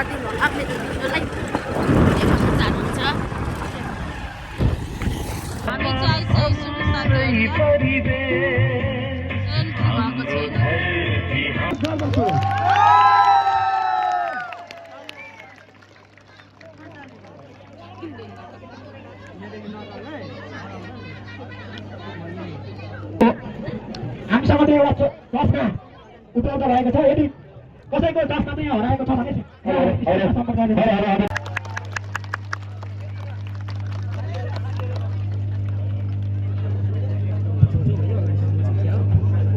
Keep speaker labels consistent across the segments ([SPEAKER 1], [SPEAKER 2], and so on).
[SPEAKER 1] दिनुहोला मेरो भिडियोलाई हेर्न चाहनुहुन्छ। हामी चाहिँ सुरु साथै एन्ट्री भएको छैन।
[SPEAKER 2] हामीसँग चाहिँ एउटा चस्मा उपलब्ध भएको छ। यदि कसैको चस्मा चाहिँ हराएको छ भने सम्पर्क गर्नुहोस्।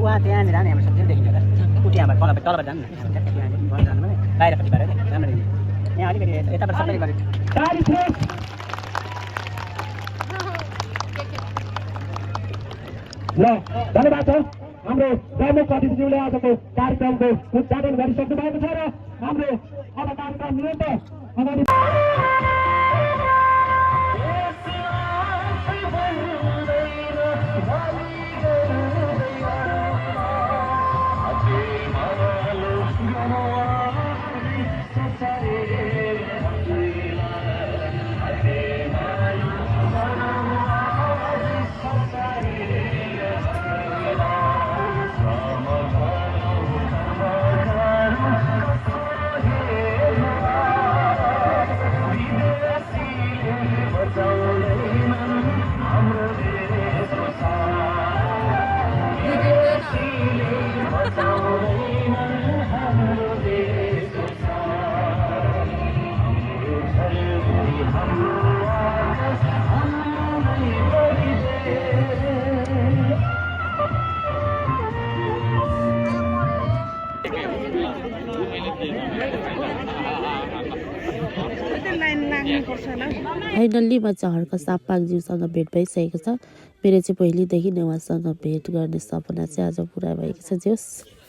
[SPEAKER 3] वहाँ त्यहाँनिर हाम्रो सब्जी देखिन्छ त उठी हाम्रो तलबाट जानु न जानु भने बाहिरपट्टि बाहिर राम्रो यहाँ अलिकति यताबाट सबै गरे
[SPEAKER 2] ल धन्यवाद छ। हाम्रो प्रमुख अतिथिज्यूले आजको कार्यक्रमको उद्घाटन गरिसक्नु भएको छ र हाम्रो अब कार्यक्रम निरन्तर अगाडि
[SPEAKER 4] फाइनल्ली म चाहिँ हर्क साप्पाकज्यूसँग भेट भइसकेको छ। मेरो चाहिँ पहिलेदेखि नै उहाँसँग भेट गर्ने सपना चाहिँ आज पुरा भएको छ। जोस्